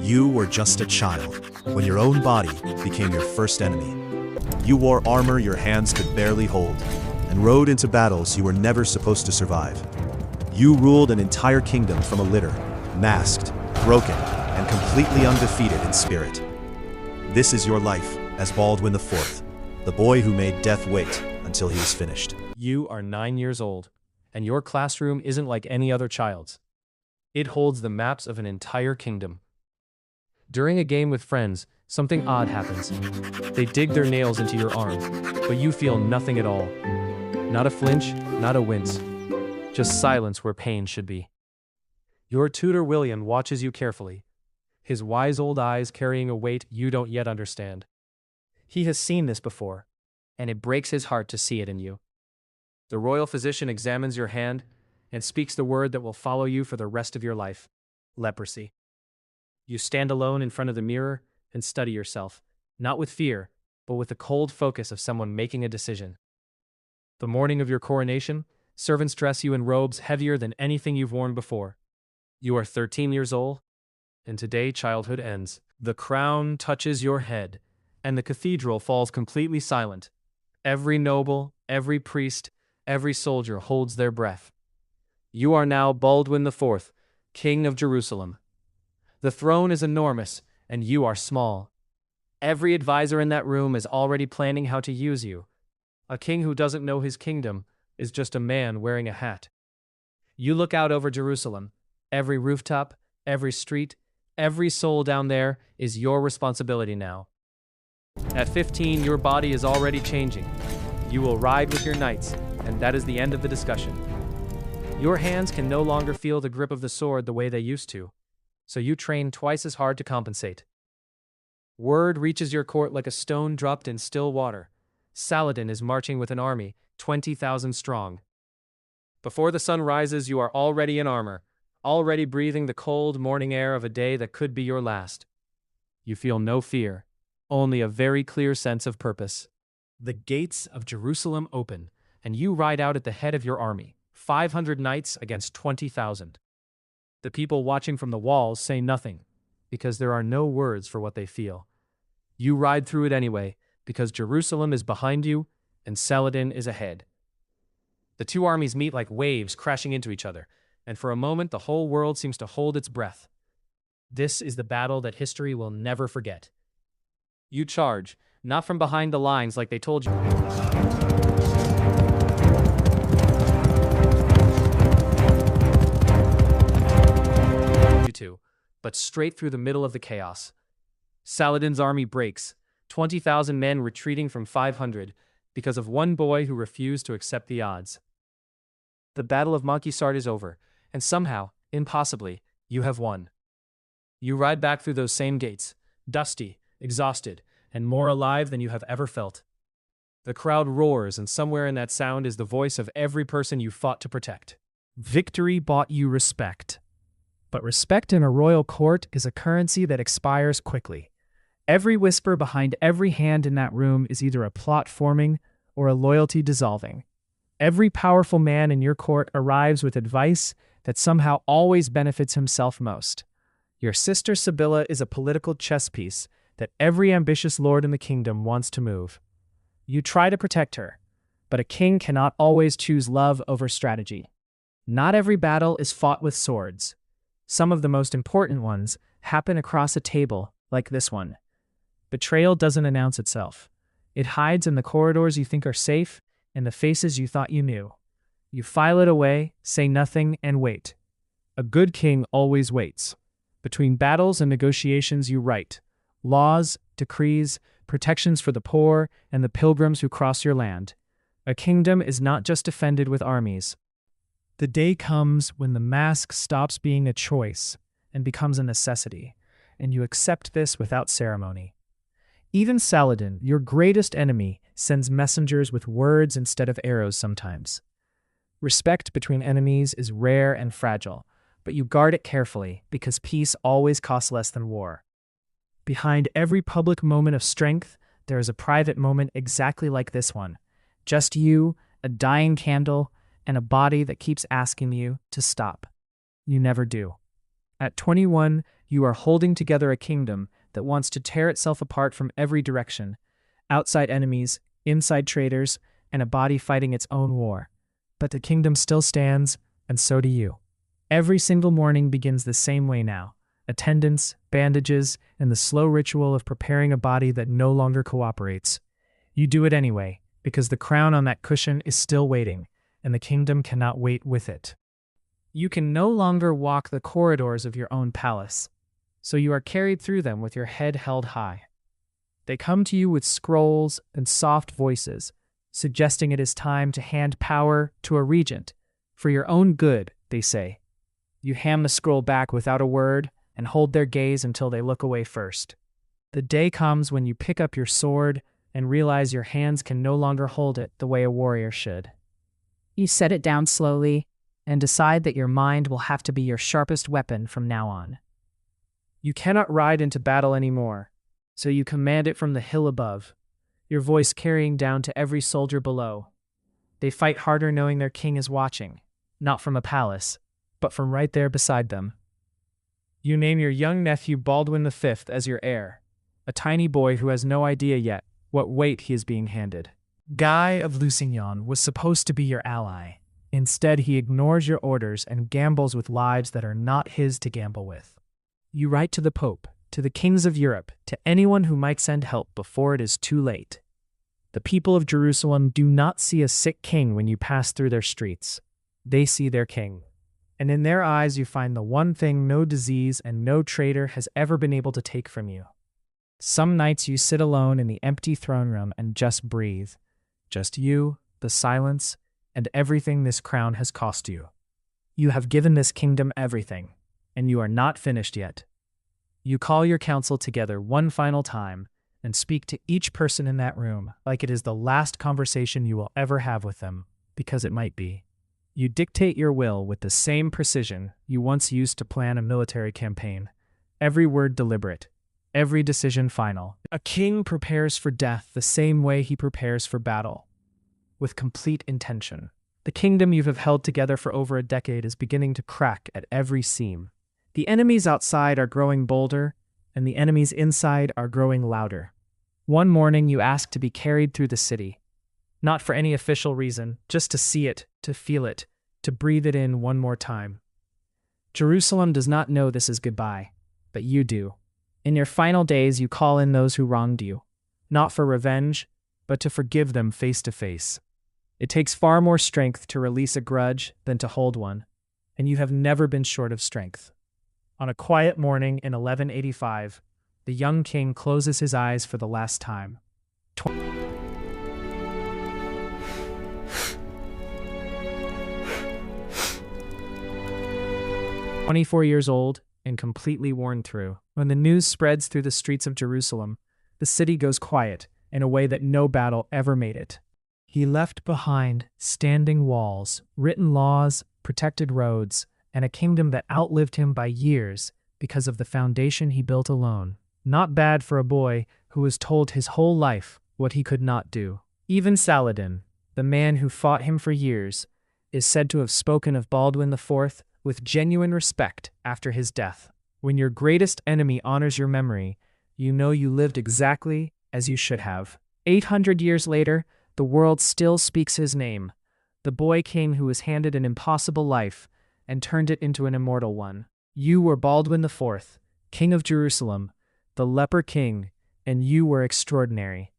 You were just a child when your own body became your first enemy. You wore armor your hands could barely hold and rode into battles you were never supposed to survive. You ruled an entire kingdom from a litter, masked, broken, and completely undefeated in spirit. This is your life as Baldwin IV, the boy who made death wait until he was finished. You are 9 years old, and your classroom isn't like any other child's. It holds the maps of an entire kingdom. During a game with friends, something odd happens. They dig their nails into your arm, but you feel nothing at all. Not a flinch, not a wince. Just silence where pain should be. Your tutor William watches you carefully, his wise old eyes carrying a weight you don't yet understand. He has seen this before, and it breaks his heart to see it in you. The royal physician examines your hand and speaks the word that will follow you for the rest of your life: leprosy. You stand alone in front of the mirror and study yourself, not with fear, but with the cold focus of someone making a decision. The morning of your coronation, servants dress you in robes heavier than anything you've worn before. You are 13 years old, and today childhood ends. The crown touches your head, and the cathedral falls completely silent. Every noble, every priest, every soldier holds their breath. You are now Baldwin IV, King of Jerusalem. The throne is enormous, and you are small. Every advisor in that room is already planning how to use you. A king who doesn't know his kingdom is just a man wearing a hat. You look out over Jerusalem. Every rooftop, every street, every soul down there is your responsibility now. At 15, your body is already changing. You will ride with your knights, and that is the end of the discussion. Your hands can no longer feel the grip of the sword the way they used to, so you train twice as hard to compensate. Word reaches your court like a stone dropped in still water. Saladin is marching with an army, 20,000 strong. Before the sun rises, you are already in armor, already breathing the cold morning air of a day that could be your last. You feel no fear, only a very clear sense of purpose. The gates of Jerusalem open, and you ride out at the head of your army, 500 knights against 20,000. The people watching from the walls say nothing, because there are no words for what they feel. You ride through it anyway, because Jerusalem is behind you, and Saladin is ahead. The two armies meet like waves crashing into each other, and for a moment the whole world seems to hold its breath. This is the battle that history will never forget. You charge, not from behind the lines like they told you. But straight through the middle of the chaos. Saladin's army breaks, 20,000 men retreating from 500 because of one boy who refused to accept the odds. The Battle of Mankisart is over, and somehow, impossibly, you have won. You ride back through those same gates, dusty, exhausted, and more alive than you have ever felt. The crowd roars, and somewhere in that sound is the voice of every person you fought to protect. Victory bought you respect. But respect in a royal court is a currency that expires quickly. Every whisper behind every hand in that room is either a plot forming or a loyalty dissolving. Every powerful man in your court arrives with advice that somehow always benefits himself most. Your sister Sibylla is a political chess piece that every ambitious lord in the kingdom wants to move. You try to protect her, but a king cannot always choose love over strategy. Not every battle is fought with swords. Some of the most important ones happen across a table, like this one. Betrayal doesn't announce itself. It hides in the corridors you think are safe, and the faces you thought you knew. You file it away, say nothing, and wait. A good king always waits. Between battles and negotiations you write laws, decrees, protections for the poor, and the pilgrims who cross your land. A kingdom is not just defended with armies. The day comes when the mask stops being a choice and becomes a necessity, and you accept this without ceremony. Even Saladin, your greatest enemy, sends messengers with words instead of arrows sometimes. Respect between enemies is rare and fragile, but you guard it carefully because peace always costs less than war. Behind every public moment of strength, there is a private moment exactly like this one. Just you, a dying candle, and a body that keeps asking you to stop. You never do. At 21, You are holding together a kingdom that wants to tear itself apart from every direction. Outside enemies, inside traitors, and a body fighting its own war. But the kingdom still stands, and so do you. Every single morning begins the same way now. Attendance, bandages, and the slow ritual of preparing a body that no longer cooperates. You do it anyway, because the crown on that cushion is still waiting, and the kingdom cannot wait with it. You can no longer walk the corridors of your own palace, so you are carried through them with your head held high. They come to you with scrolls and soft voices, suggesting it is time to hand power to a regent. For your own good, they say. You hand the scroll back without a word and hold their gaze until they look away first. The day comes when you pick up your sword and realize your hands can no longer hold it the way a warrior should. You set it down slowly and decide that your mind will have to be your sharpest weapon from now on. You cannot ride into battle anymore, so you command it from the hill above, your voice carrying down to every soldier below. They fight harder knowing their king is watching, not from a palace, but from right there beside them. You name your young nephew Baldwin V as your heir, a tiny boy who has no idea yet what weight he is being handed. Guy of Lusignan was supposed to be your ally. Instead, he ignores your orders and gambles with lives that are not his to gamble with. You write to the Pope, to the kings of Europe, to anyone who might send help before it is too late. The people of Jerusalem do not see a sick king when you pass through their streets. They see their king. And in their eyes you find the one thing no disease and no traitor has ever been able to take from you. Some nights you sit alone in the empty throne room and just breathe. Just you, the silence, and everything this crown has cost you. You have given this kingdom everything, and you are not finished yet. You call your council together one final time and speak to each person in that room like it is the last conversation you will ever have with them, because it might be. You dictate your will with the same precision you once used to plan a military campaign, every word deliberate, every decision final. A king prepares for death the same way he prepares for battle, with complete intention. The kingdom you have held together for over a decade is beginning to crack at every seam. The enemies outside are growing bolder, and the enemies inside are growing louder. One morning you ask to be carried through the city, not for any official reason, just to see it, to feel it, to breathe it in one more time. Jerusalem does not know this is goodbye, but you do. In your final days you call in those who wronged you, not for revenge, but to forgive them face to face. It takes far more strength to release a grudge than to hold one, and you have never been short of strength. On a quiet morning in 1185, the young king closes his eyes for the last time. 24 years old and completely worn through. When the news spreads through the streets of Jerusalem, the city goes quiet in a way that no battle ever made it. He left behind standing walls, written laws, protected roads, and a kingdom that outlived him by years because of the foundation he built alone. Not bad for a boy who was told his whole life what he could not do. Even Saladin, the man who fought him for years, is said to have spoken of Baldwin IV with genuine respect after his death. When your greatest enemy honors your memory, you know you lived exactly as you should have. 800 years later, the world still speaks his name, the boy king who was handed an impossible life and turned it into an immortal one. You were Baldwin IV, king of Jerusalem, the Leper King, and you were extraordinary.